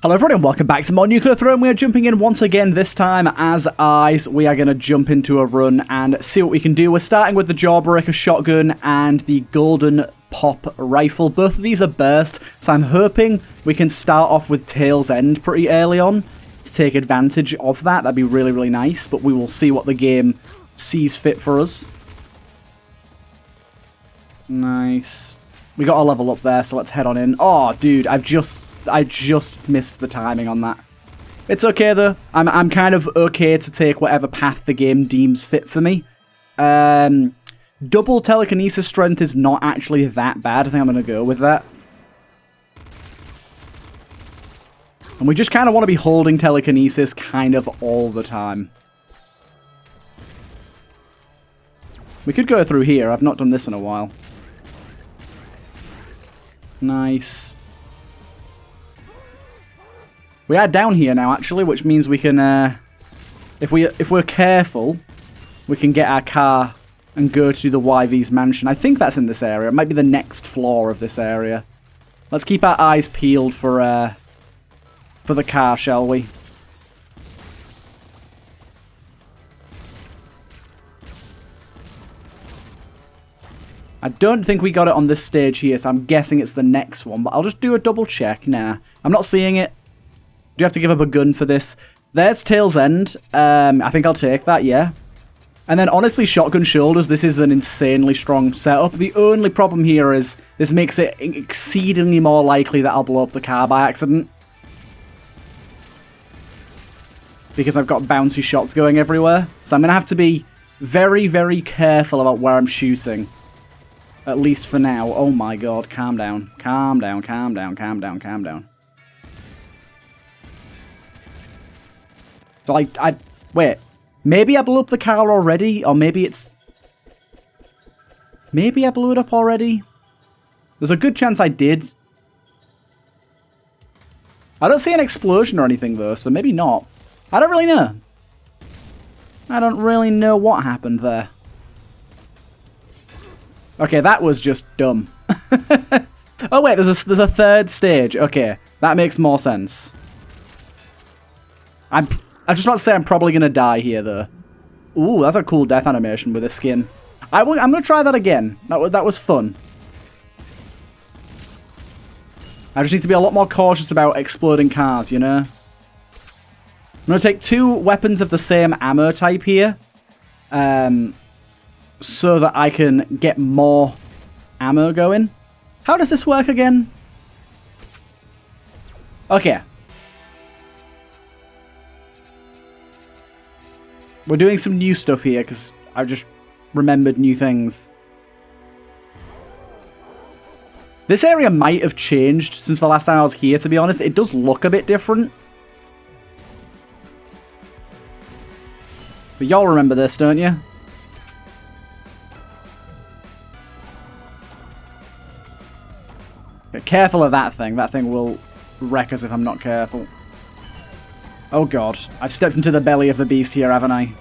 Hello everyone and welcome back to more Nuclear Throne. We are jumping in once again, this time as eyes. We are going to jump into a run and see what we can do. We're starting with the Jawbreaker shotgun and the Golden Pop rifle. Both of these are burst, so I'm hoping we can start off with Tail's End pretty early on to take advantage of that. That'd be really, really nice, but we will see what the game sees fit for us. Nice. We got a level up there, so let's head on in. Oh, dude, I just missed the timing on that. It's okay, though. I'm kind of okay to take whatever path the game deems fit for me. Double telekinesis strength is not actually that bad. I think I'm going to go with that. And we just kind of want to be holding telekinesis kind of all the time. We could go through here. I've not done this in a while. Nice. We are down here now, actually, which means we can, if we're careful, we can get our car and go to the YV's mansion. I think that's in this area. It might be the next floor of this area. Let's keep our eyes peeled for the car, shall we? I don't think we got it on this stage here, so I'm guessing it's the next one, but I'll just do a double check. Nah, I'm not seeing it. Do you have to give up a gun for this? There's Tail's End. I think I'll take that, yeah. And then, honestly, Shotgun Shoulders, this is an insanely strong setup. The only problem here is this makes it exceedingly more likely that I'll blow up the car by accident. Because I've got bouncy shots going everywhere. So I'm going to have to be very, very careful about where I'm shooting. At least for now. Oh my god, calm down. Calm down, calm down, calm down, calm down. So wait, maybe I blew up the car already, or maybe it's... Maybe I blew it up already? There's a good chance I did. I don't see an explosion or anything though, so maybe not. I don't really know. I don't really know what happened there. Okay, that was just dumb. Oh wait, there's a third stage. Okay, that makes more sense. I'm just about to say I'm probably going to die here, though. Ooh, that's a cool death animation with a skin. I'm going to try that again. That was fun. I just need to be a lot more cautious about exploding cars, you know? I'm going to take 2 weapons of the same ammo type here. So that I can get more ammo going. How does this work again? Okay. We're doing some new stuff here, because I've just remembered new things. This area might have changed since the last time I was here, to be honest. It does look a bit different. But y'all remember this, don't you? Be careful of that thing. That thing will wreck us if I'm not careful. Oh god, I've stepped into the belly of the beast here, haven't I?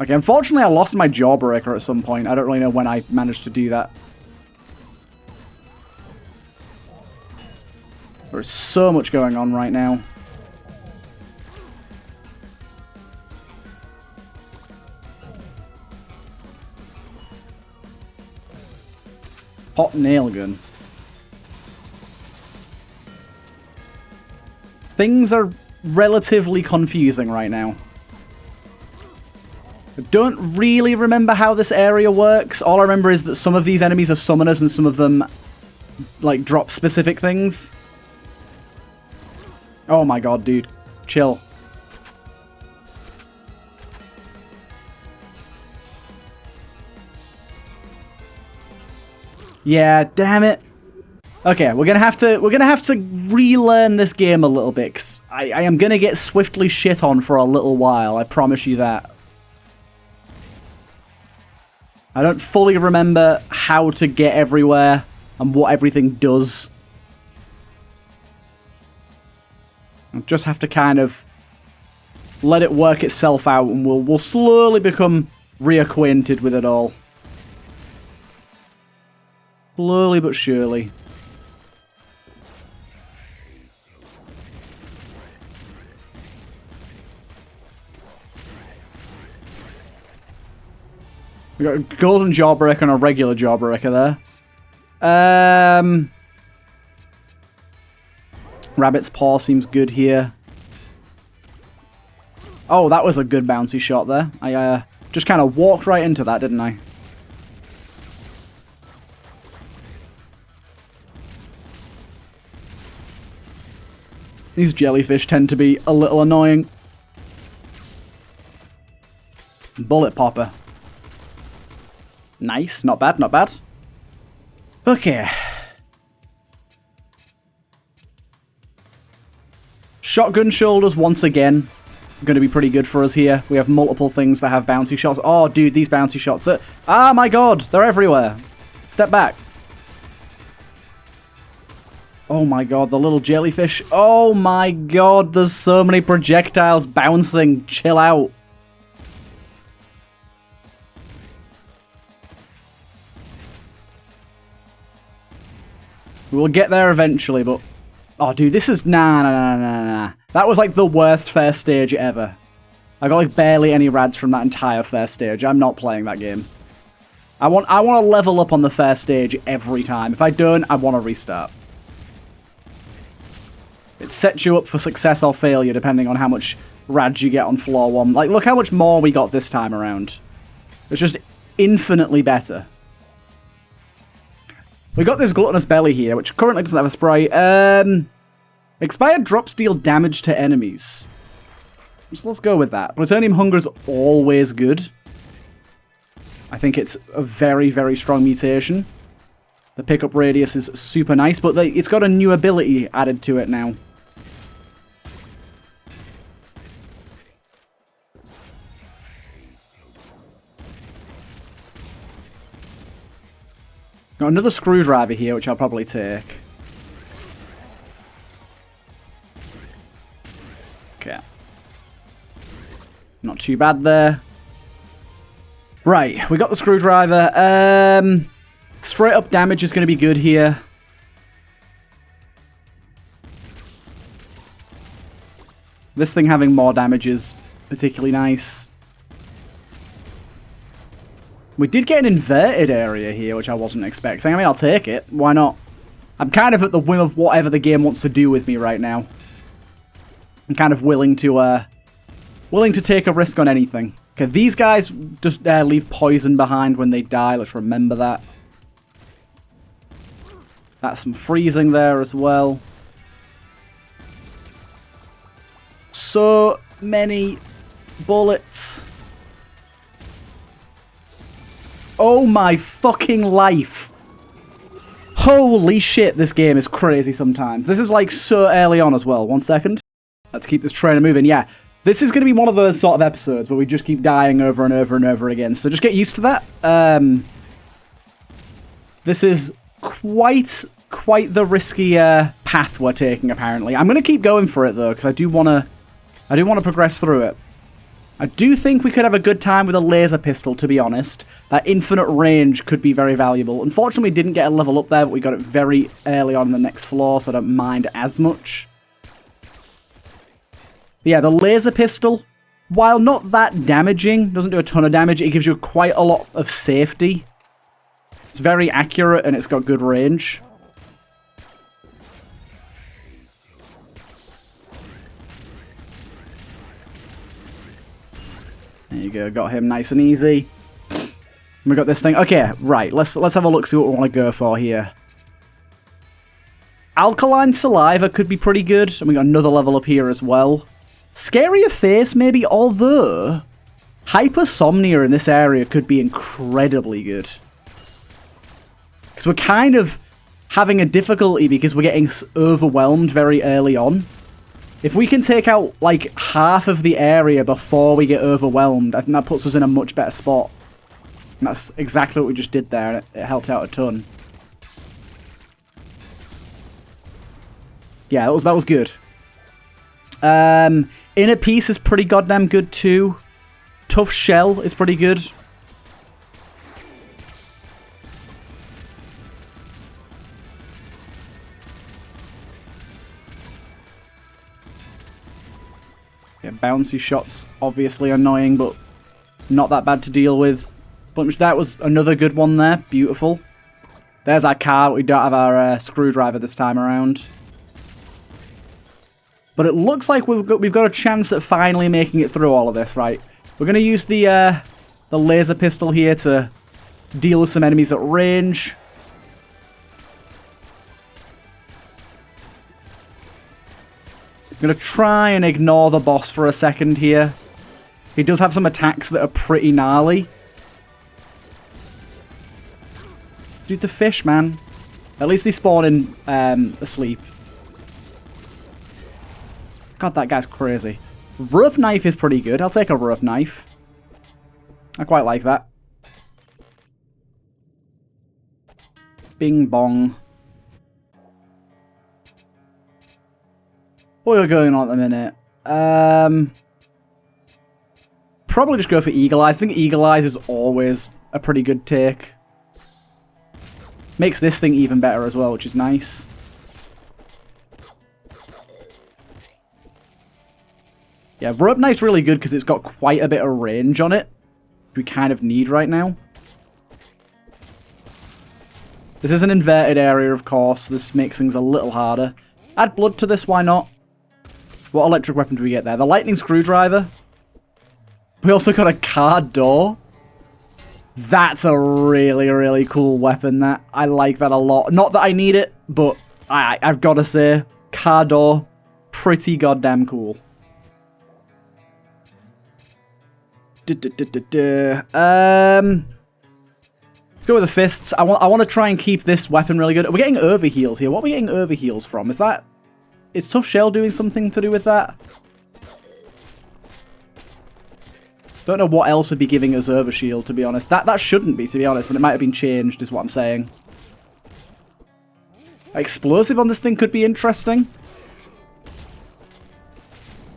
Okay, unfortunately I lost my Jawbreaker at some point. I don't really know when I managed to do that. There's so much going on right now. Hot nail gun. Things are relatively confusing right now. I don't really remember how this area works. All I remember is that some of these enemies are summoners and some of them, like, drop specific things. Oh my god, dude. Chill. Yeah, damn it. Okay, we're gonna have to relearn this game a little bit, 'cause I am gonna get swiftly shit on for a little while. I promise you that. I don't fully remember how to get everywhere and what everything does. I just have to kind of let it work itself out, and we'll slowly become reacquainted with it all. Slowly but surely. We got a golden jawbreaker and a regular jawbreaker there. Rabbit's paw seems good here. Oh, that was a good bouncy shot there. I just kind of walked right into that, didn't I? These jellyfish tend to be a little annoying. Bullet popper. Nice. Not bad, not bad. Okay. Shotgun shoulders once again. Going to be pretty good for us here. We have multiple things that have bouncy shots. Oh, dude, these bouncy shots are... Ah, my god. They're everywhere. Step back. Oh my god, the little jellyfish. Oh my god, there's so many projectiles bouncing. Chill out. We'll get there eventually, but... Oh, dude, this is... Nah. That was, like, the worst first stage ever. I got, like, barely any rads from that entire first stage. I'm not playing that game. I want to level up on the first stage every time. If I don't, I want to restart. It sets you up for success or failure, depending on how much rads you get on floor 1. Like, look how much more we got this time around. It's just infinitely better. We got this gluttonous belly here, which currently doesn't have a spray. Expired drops deal damage to enemies. So let's go with that. Plutonium hunger is always good. I think it's a very, very strong mutation. The pickup radius is super nice, but it's got a new ability added to it now. Got another screwdriver here, which I'll probably take. Okay. Not too bad there. Right, we got the screwdriver. Straight up damage is going to be good here. This thing having more damage is particularly nice. We did get an inverted area here, which I wasn't expecting. I mean, I'll take it. Why not? I'm kind of at the whim of whatever the game wants to do with me right now. I'm kind of willing to take a risk on anything. Okay, these guys just leave poison behind when they die. Let's remember that. That's some freezing there as well. So many bullets. Oh my fucking life. Holy shit, this game is crazy sometimes. This is like so early on as well. 1 second. Let's keep this trainer moving. Yeah, this is going to be one of those sort of episodes where we just keep dying over and over and over again. So just get used to that. This is quite the risky path we're taking, apparently. I'm going to keep going for it, though, because I do want to progress through it. I do think we could have a good time with a laser pistol, to be honest. That infinite range could be very valuable. Unfortunately, we didn't get a level up there, but we got it very early on the next floor, so I don't mind as much. But yeah, the laser pistol, while not that damaging, doesn't do a ton of damage, it gives you quite a lot of safety. It's very accurate, and it's got good range. There you go, got him nice and easy. We got this thing. Okay, right, let's have a look, see what we want to go for here. Alkaline Saliva could be pretty good, and we got another level up here as well. Scarier Face, maybe, although Hypersomnia in this area could be incredibly good. Because we're kind of having a difficulty because we're getting overwhelmed very early on. If we can take out, like, half of the area before we get overwhelmed, I think that puts us in a much better spot. And that's exactly what we just did there, and it helped out a ton. Yeah, that was good. Inner Peace is pretty goddamn good, too. Tough Shell is pretty good. Yeah, bouncy shots, obviously annoying, but not that bad to deal with. But that was another good one there. Beautiful. There's our car. We don't have our screwdriver this time around. But it looks like we've got a chance at finally making it through all of this, right? We're going to use the laser pistol here to deal with some enemies at range. I'm going to try and ignore the boss for a second here. He does have some attacks that are pretty gnarly. Dude, the fish, man. At least they spawn in asleep. God, that guy's crazy. Rope knife is pretty good. I'll take a rope knife. I quite like that. Bing bong. What are we going on at the minute? Probably just go for Eagle Eyes. I think Eagle Eyes is always a pretty good take. Makes this thing even better as well, which is nice. Yeah, Rope Knife's really good because it's got quite a bit of range on it, which we kind of need right now. This is an inverted area, of course. This makes things a little harder. Add blood to this, why not? What electric weapon do we get there? The lightning screwdriver. We also got a car door. That's a really, really cool weapon. That I like that a lot. Not that I need it, but I've got to say, car door, pretty goddamn cool. Let's go with the fists. I want to try and keep this weapon really good. We're getting overheals here. What are we getting overheals from? Is Tough Shell doing something to do with that? Don't know what else would be giving us overshield, to be honest. That shouldn't be, to be honest, but it might have been changed, is what I'm saying. Explosive on this thing could be interesting.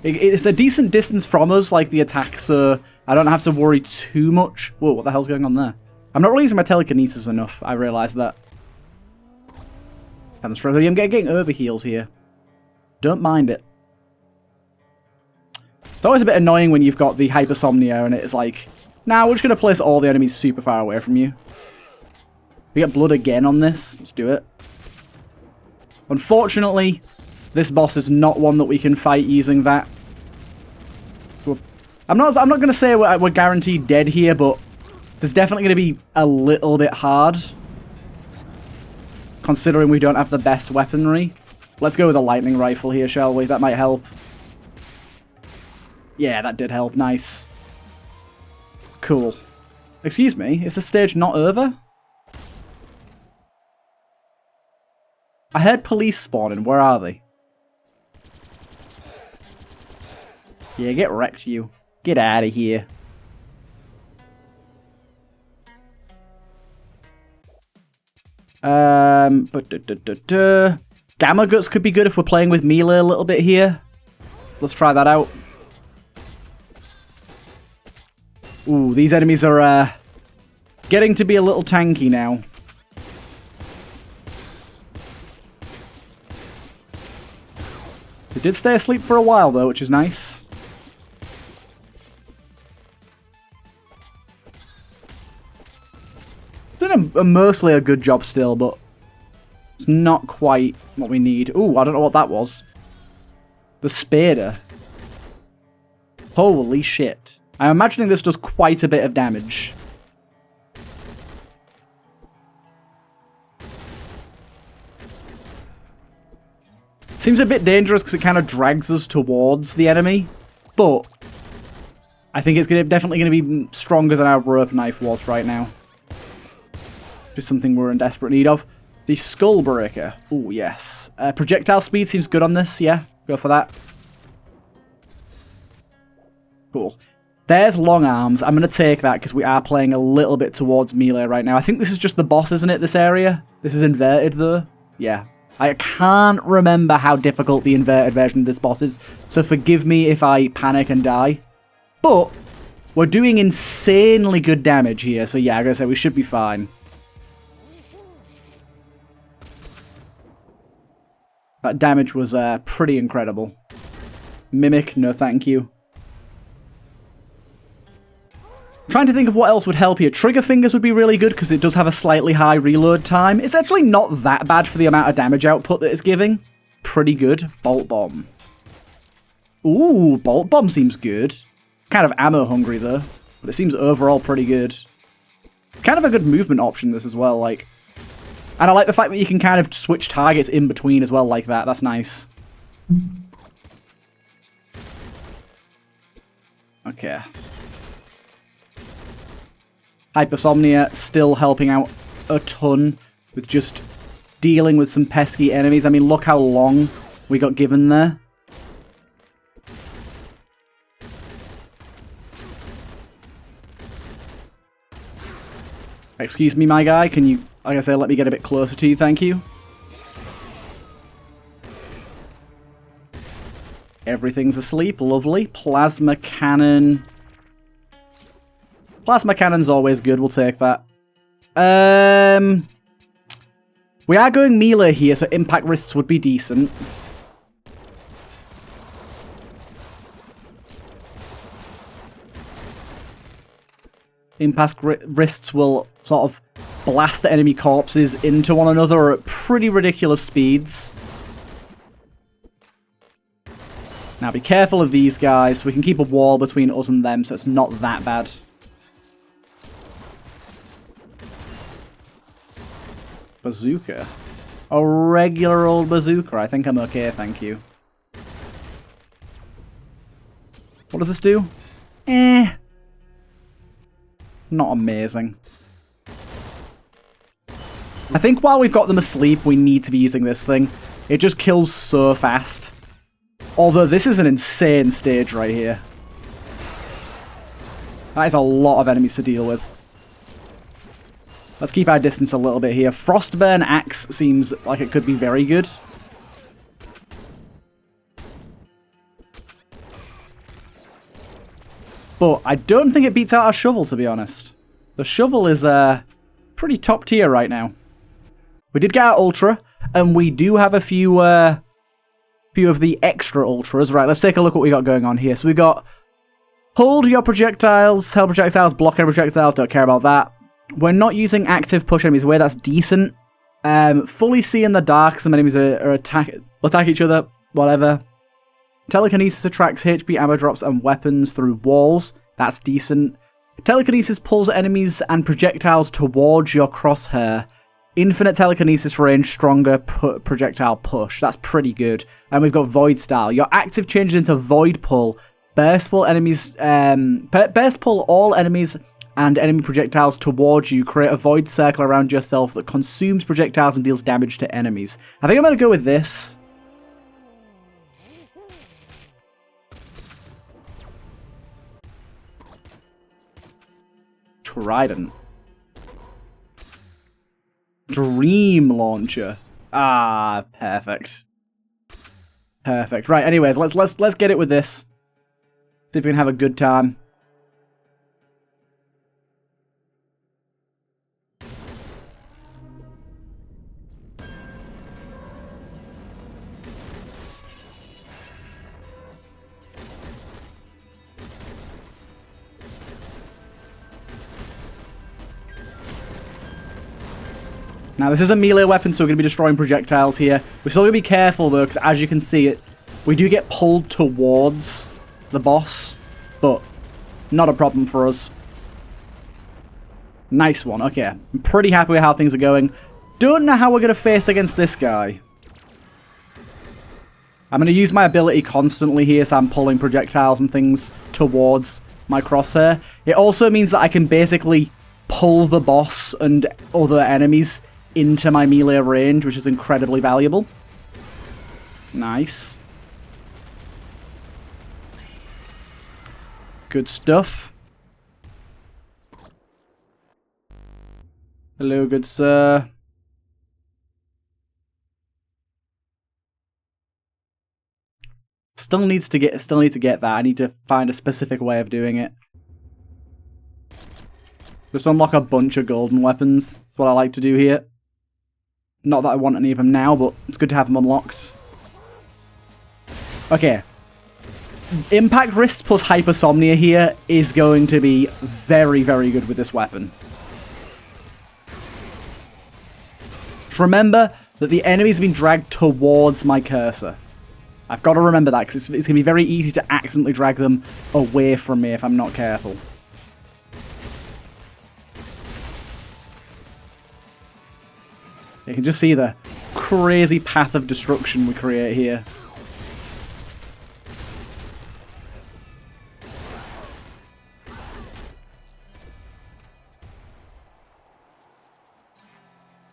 It's a decent distance from us, like the attack, so I don't have to worry too much. Whoa, what the hell's going on there? I'm not really using my telekinesis enough, I realise that. And I'm getting overheals here. Don't mind it. It's always a bit annoying when you've got the hypersomnia and it's like, nah, we're just going to place all the enemies super far away from you. We get blood again on this. Let's do it. Unfortunately, this boss is not one that we can fight using that. I'm not going to say we're guaranteed dead here, but there's definitely going to be a little bit hard. Considering we don't have the best weaponry. Let's go with a lightning rifle here, shall we? That might help. Yeah, that did help. Nice. Cool. Excuse me, is the stage not over? I heard police spawning. Where are they? Yeah, get wrecked, you. Get out of here. Gamma Guts could be good if we're playing with melee a little bit here. Let's try that out. Ooh, these enemies are getting to be a little tanky now. They did stay asleep for a while though, which is nice. Doing mostly a good job still, but it's not quite what we need. Ooh, I don't know what that was. The Spader. Holy shit. I'm imagining this does quite a bit of damage. Seems a bit dangerous because it kind of drags us towards the enemy, but I think it's definitely going to be stronger than our rope knife was right now. Just something we're in desperate need of. The Skull Breaker. Oh, yes. Projectile speed seems good on this. Yeah, go for that. Cool. There's long arms. I'm going to take that because we are playing a little bit towards melee right now. I think this is just the boss, isn't it, this area? This is inverted, though. Yeah. I can't remember how difficult the inverted version of this boss is, so forgive me if I panic and die. But we're doing insanely good damage here, so yeah, I gotta say, we should be fine. That damage was pretty incredible. Mimic, no thank you. Trying to think of what else would help here. Trigger fingers would be really good because it does have a slightly high reload time. It's actually not that bad for the amount of damage output that it's giving. Pretty good. Bolt bomb. Ooh, bolt bomb seems good. Kind of ammo hungry though, but it seems overall pretty good. Kind of a good movement option this as well, like. And I like the fact that you can kind of switch targets in between as well like that. That's nice. Okay. Hypersomnia still helping out a ton with just dealing with some pesky enemies. I mean, look how long we got given there. Excuse me, my guy. Can you, like I say, let me get a bit closer to you? Thank you. Everything's asleep. Lovely. Plasma cannon. Plasma cannon's always good. We'll take that. We are going melee here, so impact wrists would be decent. Impact wrists will sort of blast enemy corpses into one another at pretty ridiculous speeds. Now be careful of these guys. We can keep a wall between us and them, so it's not that bad. Bazooka. A regular old bazooka. I think I'm okay, thank you. What does this do? Not amazing. I think while we've got them asleep, we need to be using this thing. It just kills so fast. Although this is an insane stage right here. That is a lot of enemies to deal with. Let's keep our distance a little bit here. Frostburn Axe seems like it could be very good. But I don't think it beats out our shovel, to be honest. The shovel is pretty top tier right now. We did get our Ultra, and we do have a few of the extra Ultras. Right, let's take a look what we got going on here. So we got hold your projectiles, held projectiles, block any projectiles, don't care about that. We're not using active push enemies away, that's decent. Fully see in the dark, some enemies will attack each other, whatever. Telekinesis attracts HP, ammo drops, and weapons through walls. That's decent. Telekinesis pulls enemies and projectiles towards your crosshair. Infinite telekinesis range, stronger projectile push. That's pretty good. And we've got Void Style. Your active changes into Void Pull. Burst pull enemies. Burst pull all enemies and enemy projectiles towards you. Create a void circle around yourself that consumes projectiles and deals damage to enemies. I think I'm going to go with this. Trident. Dream Launcher. Ah, perfect. Perfect. Right, anyways, let's get it with this. See if we can have a good time. Now, this is a melee weapon, so we're going to be destroying projectiles here. We're still going to be careful, though, because as you can see, we do get pulled towards the boss, but not a problem for us. Nice one. Okay, I'm pretty happy with how things are going. Don't know how we're going to face against this guy. I'm going to use my ability constantly here, so I'm pulling projectiles and things towards my crosshair. It also means that I can basically pull the boss and other enemies into my melee range, which is incredibly valuable. Nice. Good stuff. Hello, good sir. Still need to get that. I need to find a specific way of doing it. Just unlock a bunch of golden weapons. That's what I like to do here. Not that I want any of them now, but it's good to have them unlocked. Okay. Impact Wrist plus Hypersomnia here is going to be very, very good with this weapon. Just remember that the enemy's been dragged towards my cursor. I've got to remember that, because it's going to be very easy to accidentally drag them away from me if I'm not careful. You can just see the crazy path of destruction we create here.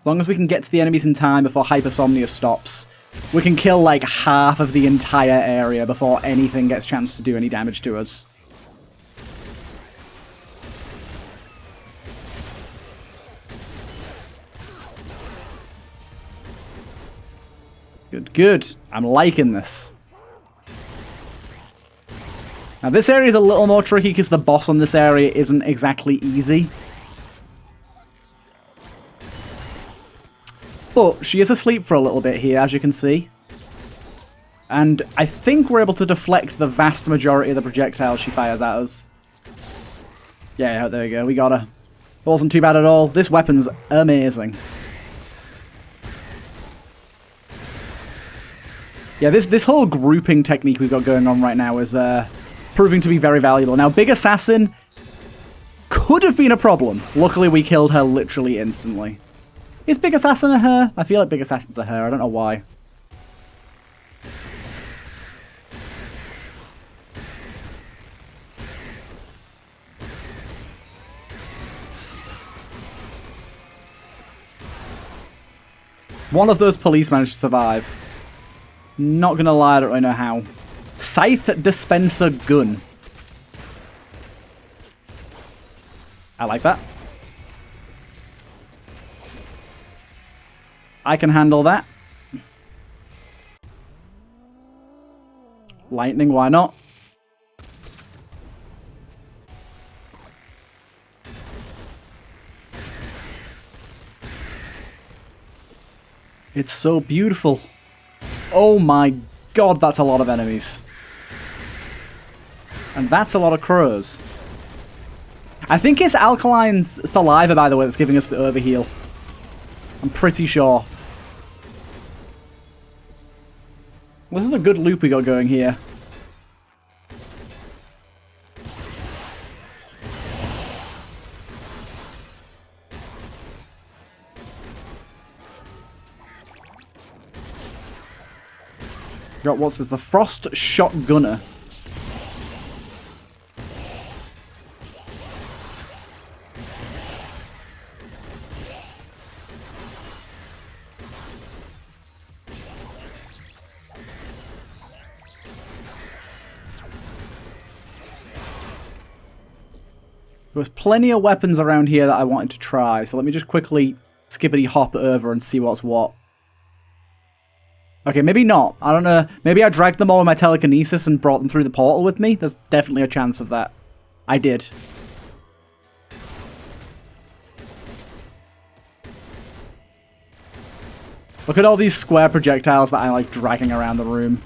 As long as we can get to the enemies in time before Hypersomnia stops, we can kill like half of the entire area before anything gets a chance to do any damage to us. Good, good. I'm liking this. Now this area is a little more tricky because the boss on this area isn't exactly easy. But she is asleep for a little bit here, as you can see. And I think we're able to deflect the vast majority of the projectiles she fires at us. Yeah, there we go. We got her. Wasn't too bad at all. This weapon's amazing. Yeah, this whole grouping technique we've got going on right now is proving to be very valuable. Now, Big Assassin could have been a problem. Luckily, we killed her literally instantly. Is Big Assassin a her? I feel like Big Assassin's a her. I don't know why. One of those police managed to survive. Not gonna lie, I don't really know how. Scythe Dispenser Gun. I like that. I can handle that. Lightning, why not? It's so beautiful. Oh my god, that's a lot of enemies. And that's a lot of crows. I think it's Alkaline's saliva, by the way, that's giving us the overheal. I'm pretty sure. This is a good loop we got going here. Got what's this? The Frost Shotgunner. There was plenty of weapons around here that I wanted to try, so let me just quickly skippity hop over and see what's what. Okay, maybe not. I don't know. Maybe I dragged them all with my telekinesis and brought them through the portal with me. There's definitely a chance of that. I did. Look at all these square projectiles that I like dragging around the room.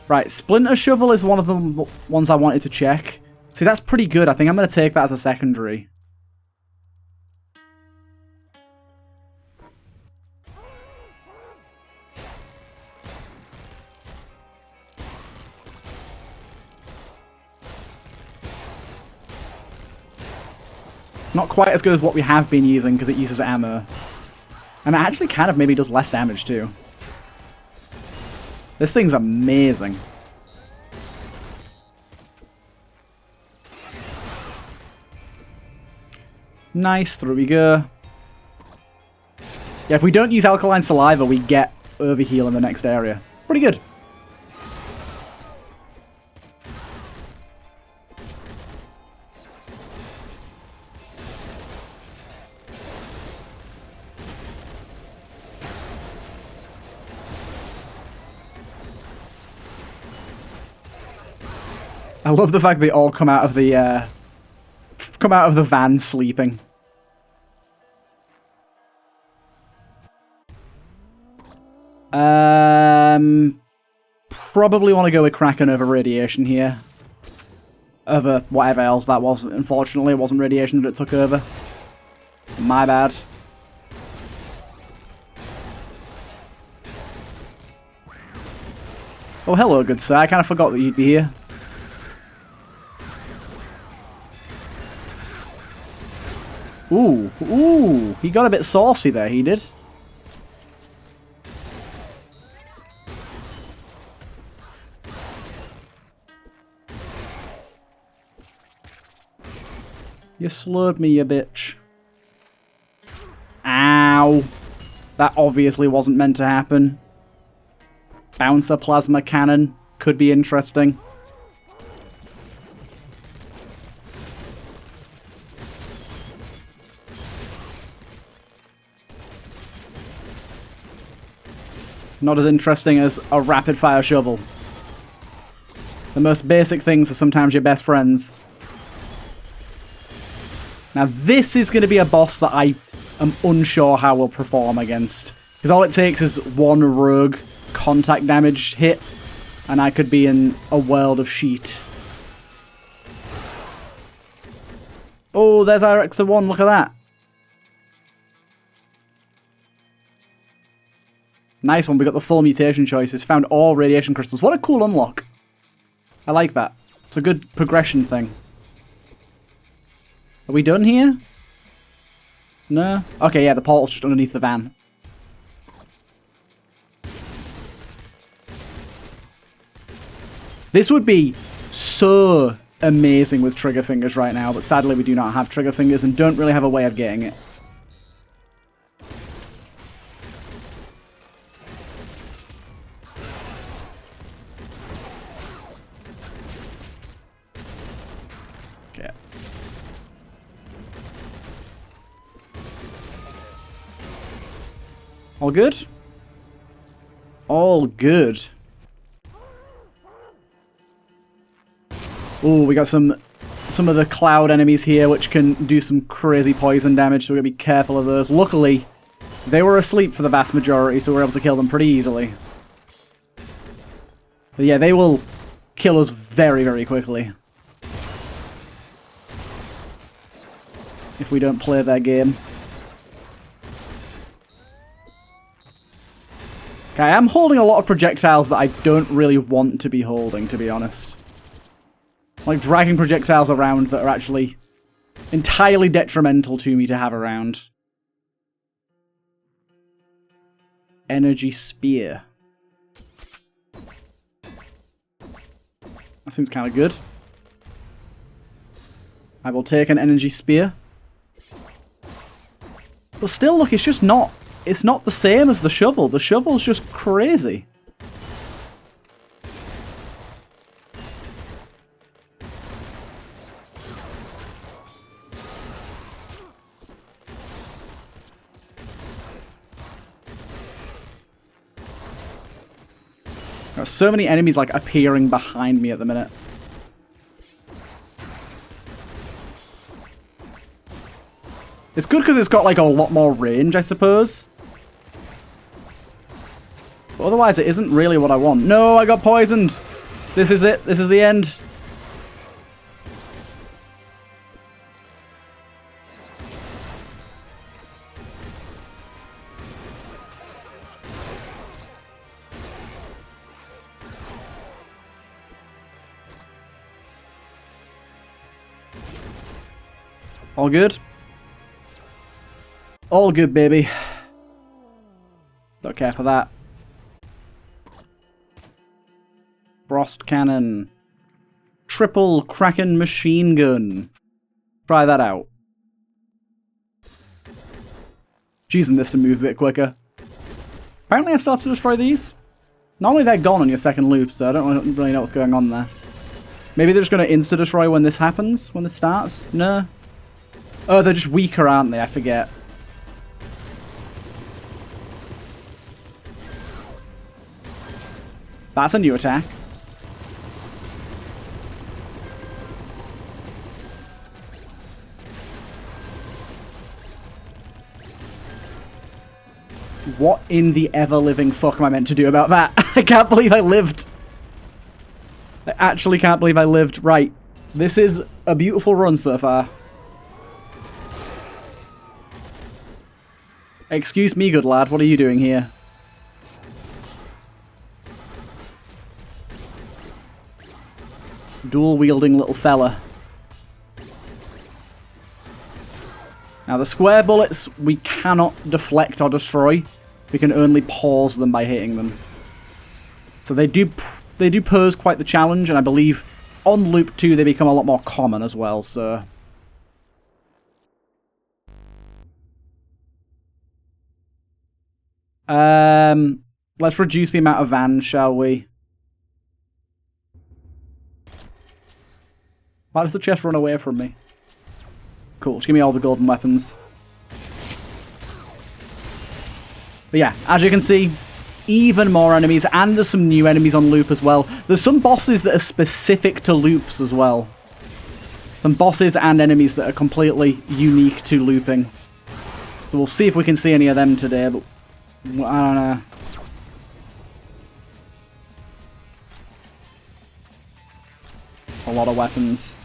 Right, Splinter Shovel is one of the ones I wanted to check. See, that's pretty good. I think I'm going to take that as a secondary. Not quite as good as what we have been using because it uses ammo. And it actually kind of maybe does less damage too. This thing's amazing. Nice, through we go. Yeah, if we don't use Alkaline Saliva, we get overheal in the next area. Pretty good. I love the fact they all come out of the van sleeping. probably want to go with Kraken over radiation here. Over whatever else that was. Unfortunately, it wasn't radiation that it took over. My bad. Oh, hello, good sir. I kind of forgot that you'd be here. Ooh, ooh. He got a bit saucy there, he did. You slowed me, you bitch. Ow. That obviously wasn't meant to happen. Bouncer plasma cannon. Could be interesting. Not as interesting as a rapid-fire shovel. The most basic things are sometimes your best friends. Now this is going to be a boss that I am unsure how we'll perform against. Because all it takes is one rogue contact damage hit, and I could be in a world of sheet. Oh, there's our X1, look at that. Nice one, we got the full mutation choices, found all radiation crystals. What a cool unlock. I like that. It's a good progression thing. Are we done here? No? Okay, yeah, the portal's just underneath the van. This would be so amazing with trigger fingers right now, but sadly we do not have trigger fingers and don't really have a way of getting it. Okay. All good? All good. Ooh, we got some of the cloud enemies here, which can do some crazy poison damage, so we're going to be careful of those. Luckily, they were asleep for the vast majority, so we're able to kill them pretty easily. But yeah, they will kill us very, very quickly. If we don't play their game. Okay, I'm holding a lot of projectiles that I don't really want to be holding, to be honest. Like dragging projectiles around that are actually entirely detrimental to me to have around. Energy spear. That seems kind of good. I will take an energy spear. But still, look, it's just not... It's not the same as the shovel. The shovel's just crazy. Got so many enemies like appearing behind me at the minute. It's good because it's got like a lot more range, I suppose. But otherwise it isn't really what I want. No, I got poisoned. This is it. This is the end. All good? All good, baby. Don't care for that. Frost cannon. Triple Kraken machine gun. Try that out. Using this to move a bit quicker. Apparently I still have to destroy these. Normally they're gone on your second loop, so I don't really know what's going on there. Maybe they're just going to insta-destroy when this happens? When this starts? No. Oh, they're just weaker, aren't they? I forget. That's a new attack. What in the ever-living fuck am I meant to do about that? I can't believe I lived. actually can't believe I lived. Right. This is a beautiful run so far. Excuse me, good lad. What are you doing here? Dual-wielding little fella. Now, the square bullets, we cannot deflect or destroy. We can only pause them by hitting them. So they do pose quite the challenge, and I believe on Loop 2 they become a lot more common as well, so... let's reduce the amount of vans, shall we? Why does the chest run away from me? Cool, just give me all the golden weapons. But yeah, as you can see, even more enemies, and there's some new enemies on Loop as well. There's some bosses that are specific to Loops as well. Some bosses and enemies that are completely unique to looping. So we'll see if we can see any of them today, but I don't know. A lot of weapons.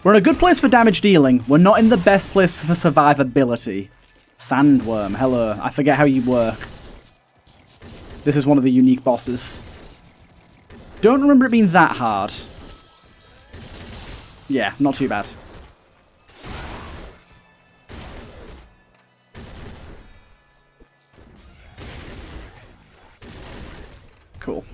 We're in a good place for damage dealing. We're not in the best place for survivability. Sandworm, hello. I forget how you work. This is one of the unique bosses. Don't remember it being that hard. Yeah, not too bad. Cool.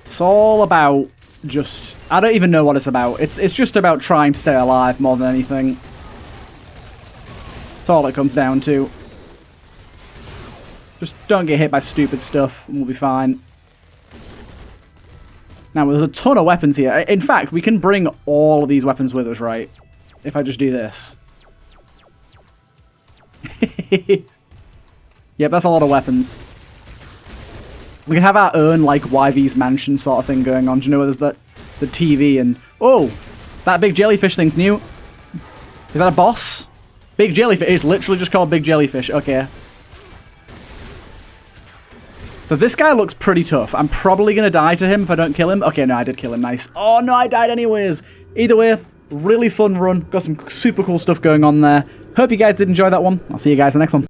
It's all about just... I don't even know what it's about. It's just about trying to stay alive more than anything. That's all it comes down to. Just don't get hit by stupid stuff and we'll be fine. Now, there's a ton of weapons here. In fact, we can bring all of these weapons with us, right? If I just do this. Yep, that's a lot of weapons. We can have our own, like, YV's mansion sort of thing going on. Do you know, there's the TV and... Oh! That big jellyfish thing's new. Is that a boss? Big jellyfish. It's literally just called Big Jellyfish. Okay. So this guy looks pretty tough. I'm probably going to die to him if I don't kill him. Okay, no, I did kill him. Nice. Oh, no, I died anyways. Either way, really fun run. Got some super cool stuff going on there. Hope you guys did enjoy that one. I'll see you guys in the next one.